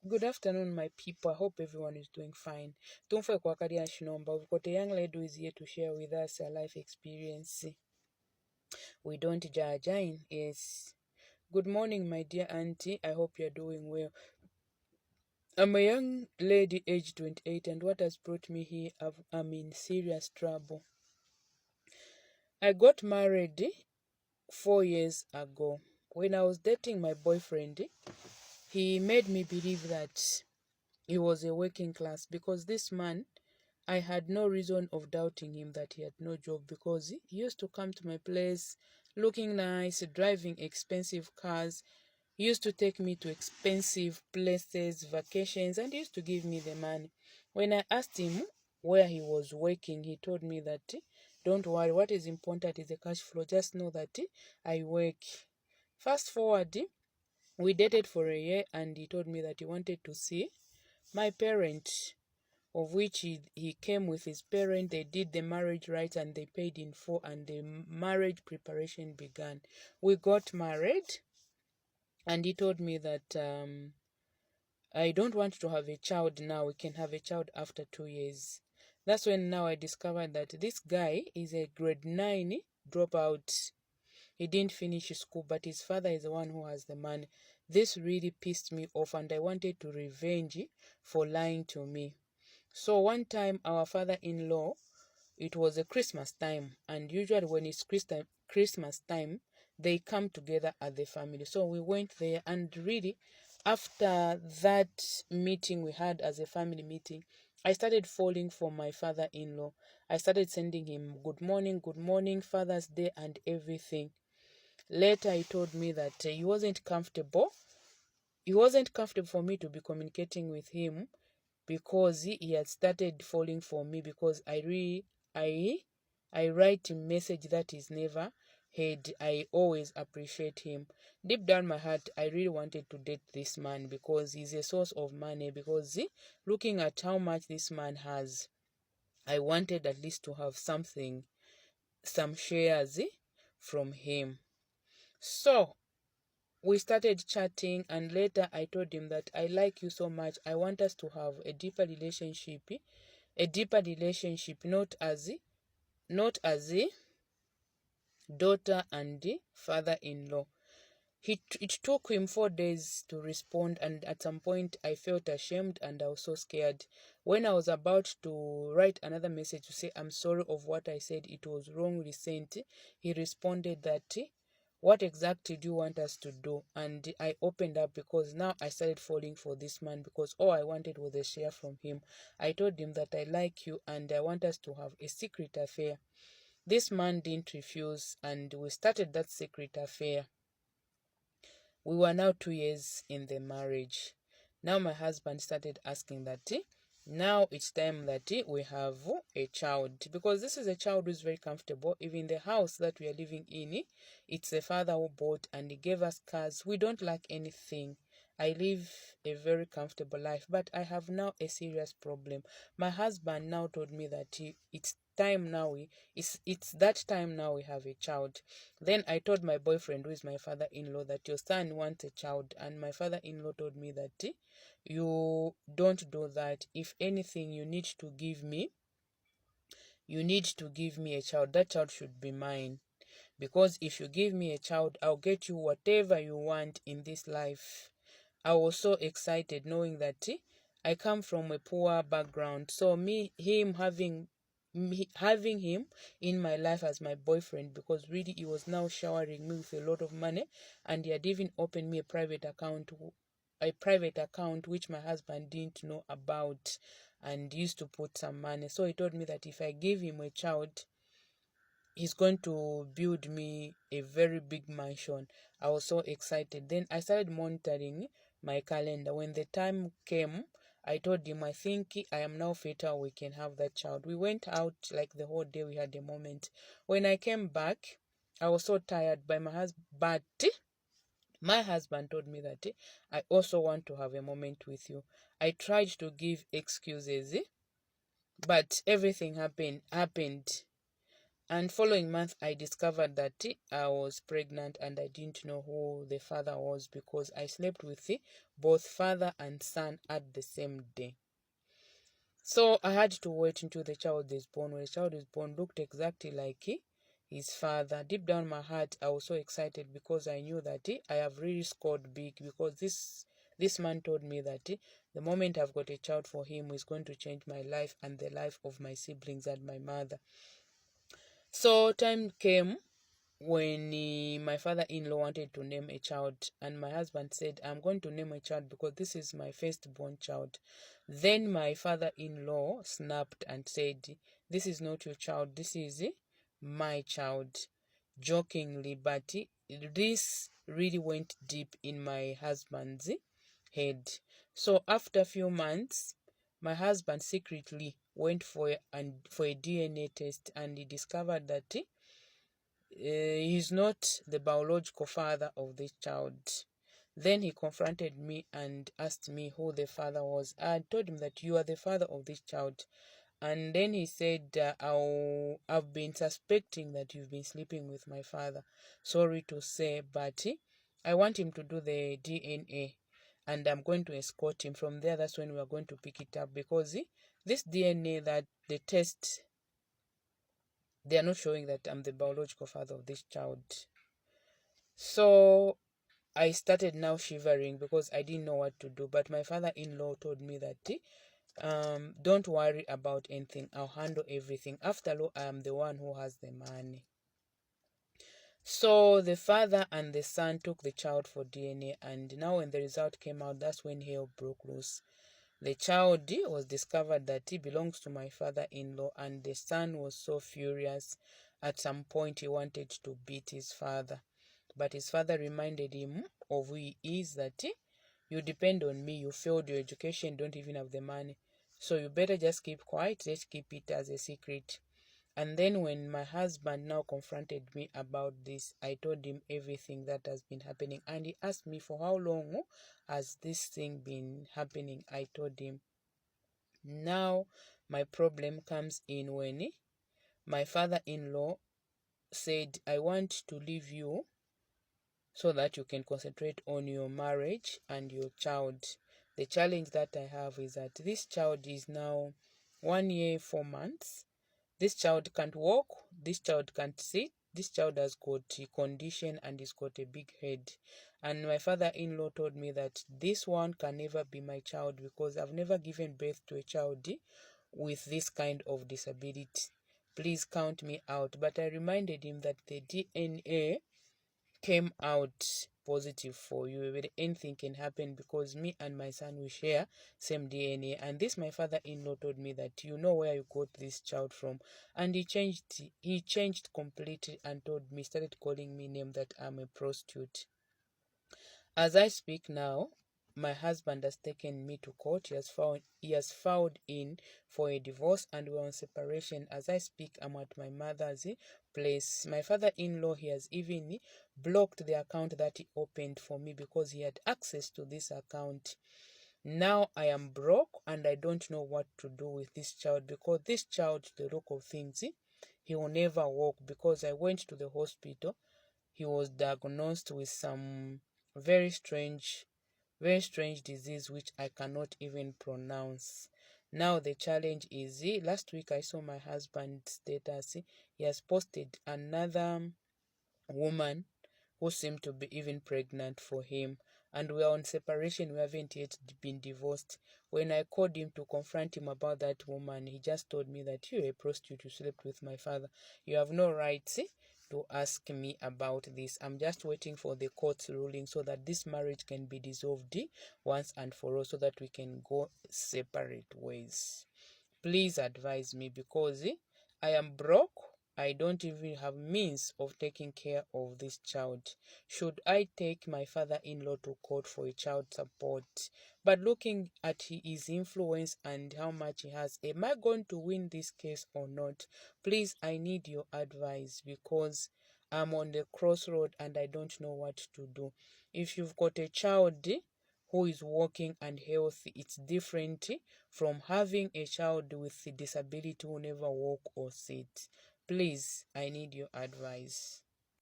Good afternoon, my people. I hope everyone is doing fine. Don't forget Kwakari Shinomba. We've got a young lady who is here to share with us her life experience. We don't judge. Yes. Good morning, my dear auntie. I hope you're doing well. I'm a young lady aged 28, and what has brought me here, I'm in serious trouble. I got married 4 years ago. When I was dating my boyfriend, he made me believe that he was a working class because this man, I had no reason of doubting him that he had no job because he used to come to my place looking nice, driving expensive cars. He used to take me to expensive places, vacations, and he used to give me the money. When I asked him where he was working, he told me that don't worry, what is important is the cash flow. Just know that I work. Fast forward, we dated for a year and he told me that he wanted to see my parents, of which he came with his parent. They did the marriage rites and they paid in full, and the marriage preparation began. We got married, and he told me that I don't want to have a child now. We can have a child after 2 years. That's when now I discovered that this guy is a grade 9 dropout. He didn't finish school, but his father is the one who has the money. This really pissed me off, and I wanted to revenge for lying to me. So one time, our father-in-law, it was a Christmas time, and usually when it's Christmas time, they come together as the family. So we went there, and really, after that meeting we had as a family meeting, I started falling for my father-in-law. I started sending him good morning, Father's Day, and everything. Later, he told me that he wasn't comfortable. He wasn't comfortable for me to be communicating with him because he had started falling for me because I write a message that is never heard. I always appreciate him. Deep down my heart, I really wanted to date this man because he's a source of money. Because looking at how much this man has, I wanted at least to have something, some shares from him. So we started chatting, and later I told him that I like you so much. I want us to have a deeper relationship, not as a daughter and father-in-law. It took him 4 days to respond, and at some point I felt ashamed and I was so scared. When I was about to write another message to say I'm sorry of what I said, it was wrongly sent, he responded that what exactly do you want us to do? And I opened up because now I started falling for this man because all I wanted was a share from him. I told him that I like you and I want us to have a secret affair. This man didn't refuse, and we started that secret affair. We were now 2 years in the marriage. Now my husband started asking that now it's time that we have a child, because this is a child who is very comfortable. Even the house that we are living in, it's the father who bought and he gave us cars. We don't lack anything. I live a very comfortable life, but I have now a serious problem. My husband now told me that it's time now. It's that time now we have a child. Then I told my boyfriend, who is my father-in-law, that your son wants a child, and my father-in-law told me that you don't do that. If anything, you need to give me a child. That child should be mine. Because if you give me a child, I'll get you whatever you want in this life. I was so excited knowing that I come from a poor background. So having him in my life as my boyfriend, because really he was now showering me with a lot of money, and he had even opened me a private account which my husband didn't know about, and used to put some money. So he told me that if I give him a child, he's going to build me a very big mansion. I was so excited. Then I started monitoring my calendar. When the time came, I told him, I think I am now fatal, we can have that child. We went out like the whole day, we had a moment. When I came back, I was so tired by my husband, but my husband told me that I also want to have a moment with you. I tried to give excuses, but everything happened. And following month, I discovered that I was pregnant and I didn't know who the father was because I slept with both father and son at the same day. So I had to wait until the child is born. When the child is born, looked exactly like his father. Deep down my heart, I was so excited because I knew that I have really scored big because this man told me that the moment I've got a child for him is going to change my life and the life of my siblings and my mother. So time came when my father-in-law wanted to name a child, and my husband said, I'm going to name a child because this is my firstborn child. Then my father-in-law snapped and said, this is not your child, this is my child, jokingly, but this really went deep in my husband's head. So after a few months, my husband secretly went for a DNA test, and he discovered that he's not the biological father of this child. Then he confronted me and asked me who the father was. I told him that you are the father of this child. And then he said, I've been suspecting that you've been sleeping with my father. Sorry to say, but I want him to do the DNA. And I'm going to escort him. From there, that's when we are going to pick it up. Because this DNA that the test, they are not showing that I'm the biological father of this child. So I started now shivering because I didn't know what to do. But my father-in-law told me that don't worry about anything. I'll handle everything. After all, I am the one who has the money. So the father and the son took the child for DNA, and now when the result came out, that's when hell broke loose. The child was discovered that he belongs to my father-in-law, and the son was so furious. At some point, he wanted to beat his father. But his father reminded him of who he is, that you depend on me, you failed your education, don't even have the money. So you better just keep quiet, let's keep it as a secret. And then when my husband now confronted me about this, I told him everything that has been happening. And he asked me, for how long has this thing been happening? I told him. Now my problem comes in when my father-in-law said, I want to leave you so that you can concentrate on your marriage and your child. The challenge that I have is that this child is now 1 year, 4 months. This child can't walk, this child can't sit, this child has got a condition and he's got a big head. And my father-in-law told me that this one can never be my child because I've never given birth to a child with this kind of disability. Please count me out. But I reminded him that the DNA came out positive for you, but anything can happen because me and my son will share same DNA. And this my father-in-law told me that you know where you got this child from, and he changed completely and told me, started calling me name that I'm a prostitute. As I speak now, my husband has taken me to court. He has filed in for a divorce, and we're on separation. As I speak, I'm at my mother's place. My father-in-law, he has even blocked the account that he opened for me because he had access to this account. Now I am broke and I don't know what to do with this child because this child, the look of things, he will never walk because I went to the hospital. He was diagnosed with some very strange, very strange disease which I cannot even pronounce. Now the challenge is, last week I saw my husband's status. He has posted another woman who seemed to be even pregnant for him. And we are on separation, we haven't yet been divorced. When I called him to confront him about that woman, he just told me that you're a prostitute, you slept with my father. You have no rights to ask me about this. I'm just waiting for the court's ruling so that this marriage can be dissolved once and for all so that we can go separate ways. Please advise me because I am broke. I don't even have means of taking care of this child. Should I take my father-in-law to court for a child support? But looking at his influence and how much he has, am I going to win this case or not? Please, I need your advice because I'm on the crossroad and I don't know what to do. If you've got a child who is walking and healthy, it's different from having a child with a disability who never walk or sit. Please, I need your advice.